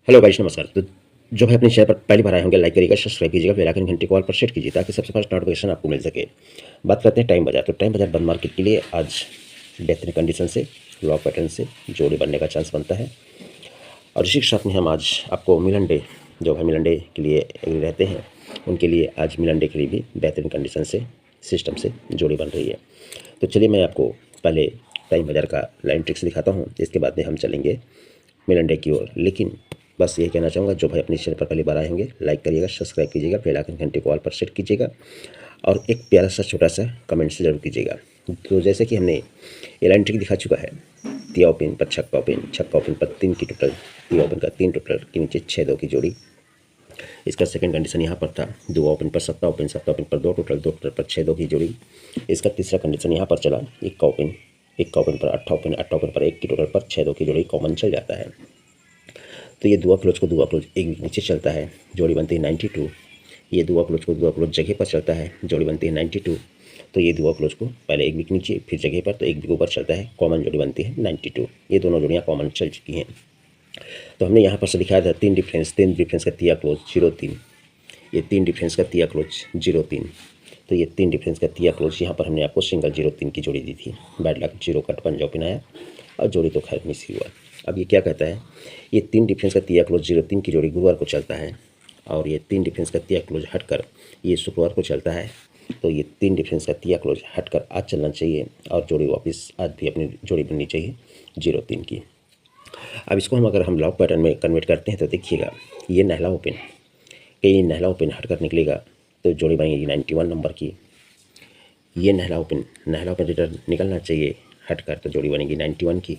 Hello guys, नमस्कार। तो जो है अपने चैनल पर पहली बार आए होंगे, लाइक करिएगा, सब्सक्राइब कीजिएगा, बेल आइकन घंटी को ऑल पर सेट कीजिए ताकि सबसे फर्स्ट नोटिफिकेशन आपको मिल सके। बात करते हैं टाइम बाजार। तो टाइम बाजार बंद मार्केट के लिए आज बेहतरीन कंडीशन से लॉक पैटर्न से जोड़ी बनने का चांस बनता है। और इसी के साथ में हम आज आपको मिलन डे, जो है मिलन डे के लिए रहते हैं उनके लिए आज मिलन डे के लिए भी बेहतरीन कंडीशन से सिस्टम से जोड़ी बन रही है। तो चलिए मैं आपको पहले टाइम बाजार का लाइन ट्रिक्स दिखाता हूँ, इसके बाद में हम चलेंगे मिलन डे की ओर। लेकिन बस यही कहना चाहूँगा, जो भाई अपने चैनल पर पहली बार आए होंगे, लाइक करिएगा, सब्सक्राइब कीजिएगा, बेल आइकन घंटे को ऑल पर सेट कीजिएगा और एक प्यारा सा छोटा सा कमेंट से जरूर कीजिएगा। तो जैसे कि हमने ये लाइन ट्रिक दिखा चुका है, तिया ओपन पर छक्का ओपन पर 3 की टोटल, तिया ओपन का 3 टोटल के नीचे 6-2 की जोड़ी। इसका सेकंड कंडीशन यहाँ पर था, दो ओपन पर सत्ता ओपन पर 2 टोटल पर 6-2 की जोड़ी। इसका तीसरा कंडीशन यहाँ पर चला, इक्का ओपन पर अट्ठा ओपन पर 1 की टोटल पर 6-2 की जोड़ी कॉमन चल जाता है। तो ये दुआ क्लोज एक नीचे चलता है, जोड़ी बनती है 92। ये दुआ क्लोज जगह पर चलता है, जोड़ी बनती है 92। तो ये दुआ क्लोज को पहले एक वीक नीचे फिर जगह पर तो एक वीक ऊपर चलता है, कॉमन जोड़ी बनती है 92। ये दोनों जोड़ियाँ कॉमन चल चुकी हैं। तो हमने यहाँ पर से दिखाया था तीन डिफरेंस का तिया क्लोज 03। ये 3 डिफरेंस का तिया क्लोज 03। तो ये 3 डिफरेंस का तिया क्लोज यहाँ पर हमने आपको सिंगल 03 की जोड़ी दी थी। बैड लक 0 कट पंजा ओपन आया और जोड़ी तो खैर मिस ही हुआ। अब ये क्या कहता है, ये 3 डिफरेंस का तिया क्लोज 03 की जोड़ी गुरुवार को चलता है और ये 3 डिफरेंस का तिया क्लोज हटकर ये शुक्रवार को चलता है। तो ये 3 डिफरेंस का तिया क्लोज हटकर आज चलना चाहिए और जोड़ी वापस आज भी अपनी जोड़ी बननी चाहिए 03 की। अब इसको अगर हम लॉक पैटर्न में कन्वर्ट करते हैं तो देखिएगा, ये नहला ओपन हटकर निकलेगा तो जोड़ी बनेगी 91 नंबर की। ये नहला ओपन रिटर्न निकलना चाहिए हटकर तो जोड़ी बनेगी 91 की।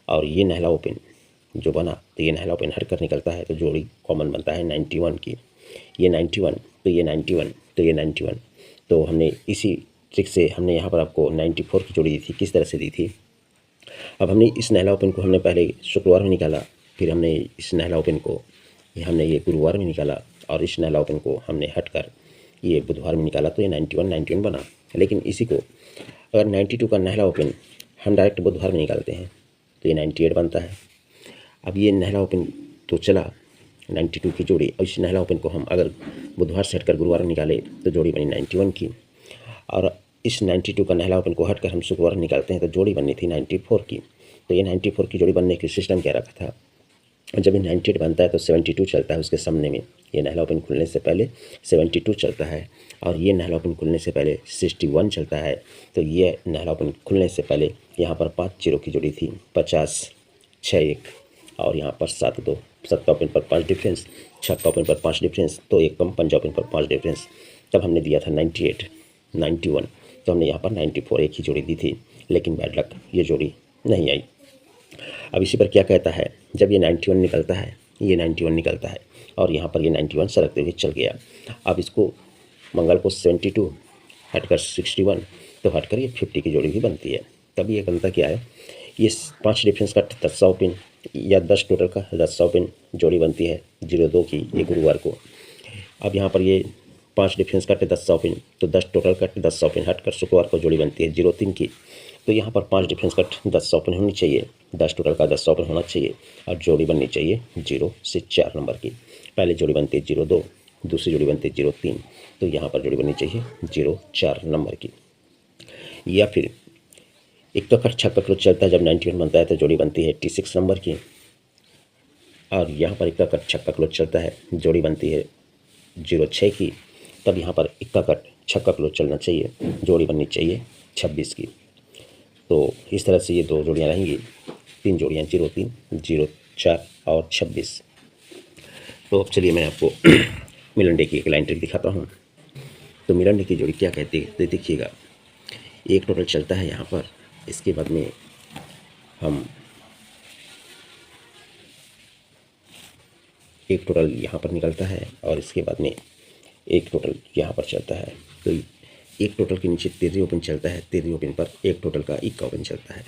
और ये नहला ओपन जो बना तो ये नहला ओपन हटकर निकलता है तो जोड़ी कॉमन बनता है 91 की। ये 91 तो ये 91 तो ये 91। तो हमने इसी ट्रिक से हमने यहाँ पर आपको 94 की जोड़ी दी थी। किस तरह से दी थी, अब हमने इस नहला ओपन को हमने पहले शुक्रवार में निकाला, फिर हमने इस नहला ओपन को हमने ये गुरुवार में निकाला और इस नहला ओपन को हमने हटकर ये बुधवार में निकाला तो ये 91 बना। लेकिन इसी को अगर 92 का नहला ओपन हम डायरेक्ट बुधवार में निकालते हैं तो ये 98 बनता है। अब ये नहला ओपन तो चला 92 की जोड़ी, और इस नहला ओपन को हम अगर बुधवार से हटकर गुरुवार में निकाले तो जोड़ी बनी 91 की। और इस 92 का नहला ओपन को हटकर हम शुक्रवार निकालते हैं तो जोड़ी बननी थी 94 की। तो ये 94 की जोड़ी बनने के सिस्टम क्या रखा था, जब ये 98 बनता है तो 72 चलता है उसके सामने में। ये नहला ओपन खुलने से पहले 72 चलता है और ये नहला ओपन खुलने से पहले 61 चलता है। तो ये नहला ओपन खुलने से पहले यहाँ पर 5 0 की जोड़ी थी, 50 6 1 और यहाँ पर 7 2। सत्ता ओपन पर 5 डिफरेंस, छक्का ओपन पर 5 डिफरेंस तो एक कम, पंजा ओपन पर 5 डिफरेंस। तब हमने दिया था 98 91। तो हमने यहाँ पर 94 एक ही जोड़ी दी थी, लेकिन बैड लक ये जोड़ी नहीं आई। अब इसी पर क्या कहता है, जब ये 91 निकलता है, ये 91 निकलता है और यहाँ पर ये 91 सरकते हुए चल गया। अब इसको मंगल को 72 हटकर 61 तो हटकर ये 50 की जोड़ी भी बनती है। तब ये बनता क्या है, ये 5 डिफरेंस का 10 ओपन या 10 टोटल का 10 ओपन जोड़ी बनती है 02 की, ये गुरुवार को। अब यहाँ पर ये 5 डिफरेंस का 10 ओपन तो 10 टोटल का 10 ओपन हटकर शुक्रवार को जोड़ी बनती है 03 की। तो यहाँ पर 5 डिफरेंस का 10 ओपन होनी चाहिए, 10 टोटल का 10 ओपन होना चाहिए और जोड़ी बननी चाहिए 0 से 4 नंबर की। पहले जोड़ी बनती है 02, दूसरी जोड़ी बनती है 03। तो यहाँ पर जोड़ी बननी चाहिए 04 नंबर की। या फिर इक्का कट छक्का क्लोज चलता है, जब 91 बनता है तो जोड़ी बनती है 86 नंबर की। और यहाँ पर इक्का कट छक्का क्लोज चलता है, जोड़ी बनती है 06 की। तब यहाँ पर इक्का कट छक्का क्लोज चलना चाहिए, जोड़ी बननी चाहिए 26 की। तो इस तरह से ये दो जोड़ियाँ रहेंगी, 3 जोड़ियाँ 03 04 और 26। तो अब चलिए मैं आपको मिलन डे की एक लाइन ट्रिक दिखाता हूँ। तो मिलन डे की जोड़ी क्या कहती है, तो देखिएगा, एक टोटल चलता है यहाँ पर, इसके बाद में हम एक टोटल यहाँ पर निकलता है और इसके बाद में एक टोटल यहाँ पर चलता है। तो एक टोटल के नीचे 13 ओपन चलता है, 13 ओपन पर एक टोटल का इक्का ओपन चलता है।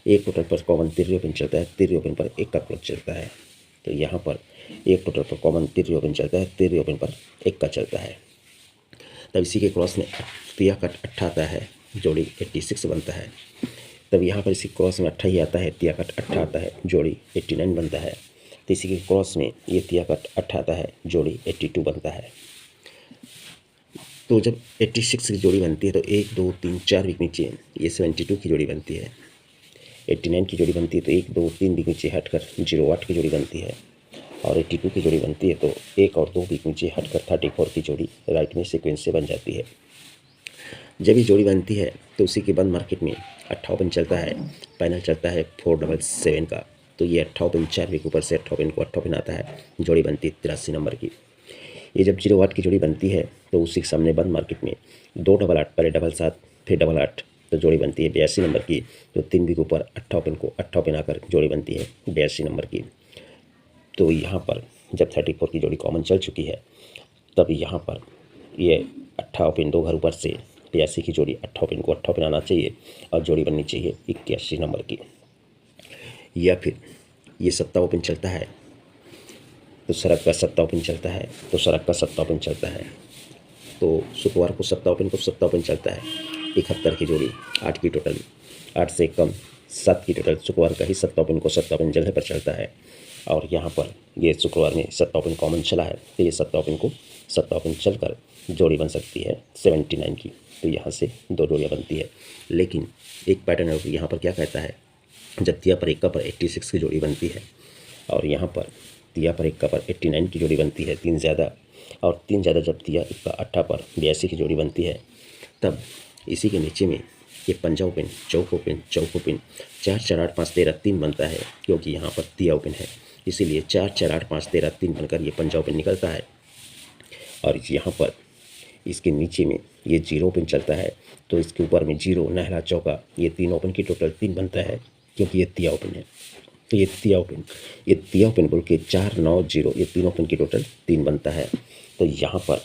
एक टोटल पर कॉमन 13 ओपन चलता है, 13 ओपन पर एक का क्लोज चलता है। तो यहाँ पर एक टोटल पर कॉमन 13 ओपन चलता है, 13 ओपन पर एक का चलता है। तब इसी के क्रॉस में तिया कट 8 आता है, जोड़ी 86 बनता है। तब यहाँ पर इसी क्रॉस में 8 ही आता है, तिया कट 8 आता है, जोड़ी 89 बनता है। तो इसी के क्रॉस में ये तिया का 8 आता है, जोड़ी 82 बनता है। तो जब 86 की जोड़ी बनती है तो 1 2 3 4 वीक नीचे ये 72 की जोड़ी बनती है। 89 की जोड़ी बनती है तो 1 2 3 वीक नीचे हटकर 08 की जोड़ी बनती है। और 82 की जोड़ी बनती है तो 1 और 2 वीक नीचे हटकर 34 की जोड़ी राइट में सीक्वेंस से बन जाती है। जब ये जोड़ी बनती है तो उसी के बंद मार्केट में 58 चलता है, पैनल चलता है 477 का। तो ये 58 4 वीक ऊपर से 58 को 58 आता है, जोड़ी बनती है 83 नंबर की। ये जब 08 की जोड़ी बनती है तो उसी के सामने बंद मार्केट में 288, पहले 77 फिर 88, तो जोड़ी बनती है 82 नंबर की। तो 3 वीक ऊपर 58 को 58 आकर जोड़ी बनती है 82 नंबर की। तो यहाँ पर जब 34 की जोड़ी कॉमन चल चुकी है तब यहाँ पर ये 58 2 घर ऊपर से 82 की जोड़ी 58 को 58 आना चाहिए और जोड़ी बननी चाहिए 81 नंबर की। या फिर ये 57 चलता है तो सड़क का 57 चलता है, तो सड़क का 57 चलता है। तो शुक्रवार को 57 चलता है, 71 की जोड़ी 8 की टोटल, 8 से कम 7 की टोटल, शुक्रवार का ही 57 को 57 जगह पर चलता है। और यहाँ पर ये शुक्रवार में 57 कॉमन चला है तो ये 57 को 57 चलकर जोड़ी बन सकती है 79 की। तो यहाँ से 2 जोड़ियाँ बनती है। लेकिन एक पैटर्न है यहाँ पर क्या कहता है, जब तिया पर इक्का पर 86 की जोड़ी बनती है और यहाँ पर तिया पर इक्का पर 89 की जोड़ी बनती है, 3 ज़्यादा, और 3 ज़्यादा जब तिया इक्का 8 पर 82 की जोड़ी बनती है, तब इसी के नीचे में ये पंजा ओपन, चौक ओपन, चौक ओपन, 4 4 8 5 13 3 बनता है, क्योंकि यहाँ पर तिया ओपन है, इसीलिए 4 4 8 5 13 3 बनकर ये पंजा ओपन निकलता है। और यहाँ पर इसके नीचे में ये 0 ओपन चलता है तो इसके ऊपर में 0 नहला चौका, ये 3 ओपन की टोटल 3 बनता है, क्योंकि ये तिया ओपन है। तो ये तिया ओपन बोल के 4 9 0, ये 3 ओपन की टोटल 3 बनता है। तो यहाँ पर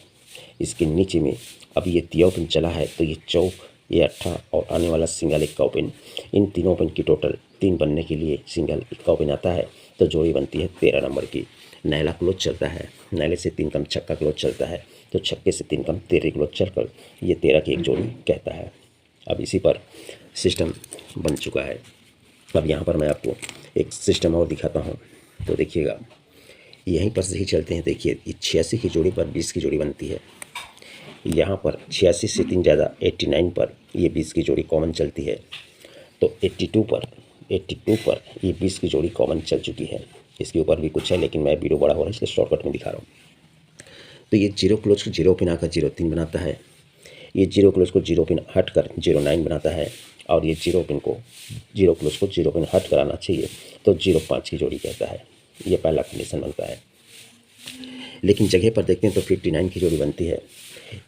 इसके नीचे में अब ये तिया ओपन चला है तो ये चौक, ये 8 और आने वाला सिंगल इक्का ओपन, इन तीनों ओपन की टोटल 3 बनने के लिए सिंगल इक्का ओपन आता है, तो जोड़ी बनती है 13 नंबर की। नैला क्लोज चलता है, नैले से 3 कम छक्का क्लोज चलता है, तो छक्के से 3 कम 13 क्लोज चलकर ये 13 की एक जोड़ी कहता है। अब इसी पर सिस्टम बन चुका है। अब यहाँ पर मैं आपको एक सिस्टम और दिखाता हूँ, तो देखिएगा यहीं पर से ही चलते हैं। देखिए 86 की जोड़ी पर 20 की जोड़ी बनती है, यहाँ पर 86 से 3 ज़्यादा 89 पर ये 20 की जोड़ी कॉमन चलती है, तो 82 पर ये 20 की जोड़ी कॉमन चल चुकी है। इसके ऊपर भी कुछ है लेकिन मैं वीडियो बड़ा हो रहा है इसलिए शॉर्टकट में दिखा रहा हूँ। तो ये 0 क्लोज को 0 ओपन आकर 03 बनाता है, ये 0 क्लोज को 0 ओपन हट कर 09 बनाता है, और ये 0 क्लोज को 0 ओपन हट कर आना चाहिए तो 05 की जोड़ी कहता है। ये पहला कंडीशन बनता है। लेकिन जगह पर देखते हैं तो 59 की जोड़ी बनती है,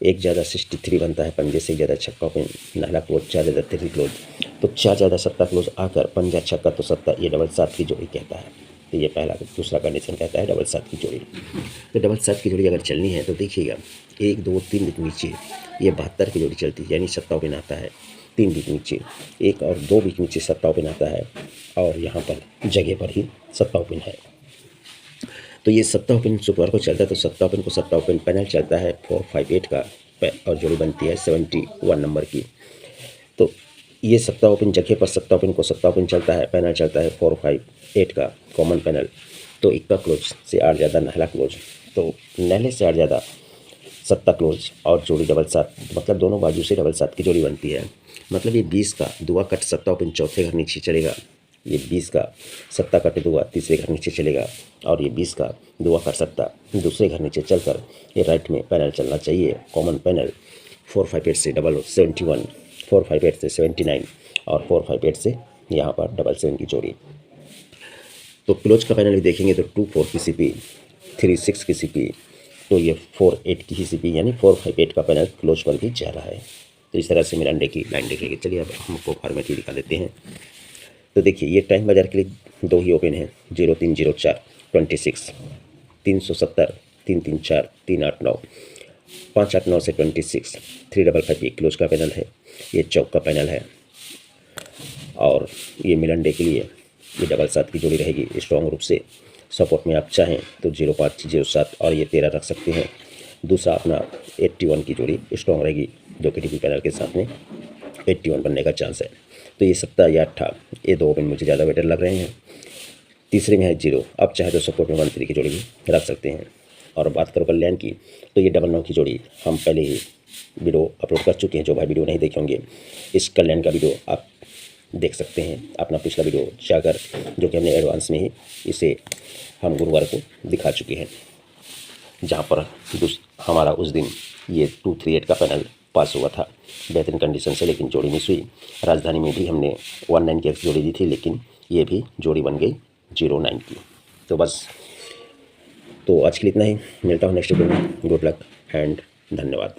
1 ज़्यादा 63 बनता है, पंजे से ज़्यादा छक्का ओपन, नहला क्लोज, 4 ज़्यादा 3 क्लोज, तो 4 ज़्यादा 7 क्लोज आकर पंजा छक्का तो 7, ये 7 की जोड़ी कहता है। तो ये पहला। दूसरा कंडीशन कहता है 7 की जोड़ी। तो 7 की जोड़ी अगर चलनी है तो देखिएगा 1 2 3 वीक नीचे ये 72 की जोड़ी चलती है, यानी 7 ओपन आता है, 3 वीक नीचे 1 और 2 वीक नीचे 7 ओपन आता है, और यहाँ पर जगह पर ही 7 ओपन है। तो ये 7 ओपन शुक्रवार को चलता है, तो 7 ओपन को 7 ओपन पैनल चलता है 458 का, और जोड़ी बनती है 71 नंबर की। तो ये 7 ओपन जगह पर 7 ओपन को 7 ओपन चलता है, पैनल चलता है 458 का कॉमन पैनल, तो इक्का क्लोज से 8 ज़्यादा नहला क्लोज, तो नहले से 8 ज़्यादा 7 क्लोज और जोड़ी 7, मतलब दोनों बाजू से 7 की जोड़ी बनती है। मतलब ये 20 का दुआ कट 7 ओपन चौथे घर नीचे चलेगा, ये 20 का 7 कट दुआ तीसरे घर नीचे चलेगा, और ये 20 का दुआ कट 7 दूसरे घर नीचे चलकर ये राइट में पैनल चलना चाहिए, कॉमन पैनल 458 से 71, 458 से 79 और 458 से यहाँ पर 77 की जोड़ी। तो क्लोज का पैनल भी देखेंगे तो 24 की सीपी, 36 की सीपी, तो ये 48 की ही सीपी, यानी 458 का पैनल क्लोज पर भी जा रहा है। तो इस तरह से मिरांडे की लाइन देखेंगे। चलिए अब हमको फॉर्मेट दिखा देते हैं। तो देखिए ये टाइम बाजार के लिए 2 ही ओपन है, 0304 26, 370 334 389, 589 से 26, 355 ये क्लोज का पैनल है, ये चौक का पैनल है, और ये मिलन के लिए ये 7 की जोड़ी रहेगी स्ट्रॉन्ग रूप से। सपोर्ट में आप चाहें तो 05 07 और ये 13 रख सकते हैं। दूसरा अपना 81 की जोड़ी स्ट्रॉन्ग रहेगी, जो कि टीपी पैनल के साथ में 81 बनने का चांस है। तो ये 7 या 8 ये 2 ओपन मुझे ज़्यादा बेटर लग रहे हैं। तीसरे में है 0। अब चाहे तो सपोर्ट में 1 3 की जोड़ी भी रख सकते हैं। और बात करो कल्याण की, तो ये 9 की जोड़ी हम पहले ही वीडियो अपलोड कर चुके हैं। जो भाई वीडियो नहीं देखे होंगे, इस कल्याण का वीडियो आप देख सकते हैं अपना पिछला वीडियो जाकर, जो कि हमने एडवांस में ही इसे हम गुरुवार को दिखा चुके हैं, जहाँ पर हमारा उस दिन ये 238 का पैनल पास हुआ था बेहतरीन कंडीशन से, लेकिन जोड़ी मिस हुई। राजधानी में भी हमने 19 की जोड़ी दी थी, लेकिन ये भी जोड़ी बन गई 09 की। तो बस, तो आज के लिए इतना ही। मिलता हूँ नेक्स्ट वीडियो में। गुड लक एंड धन्यवाद।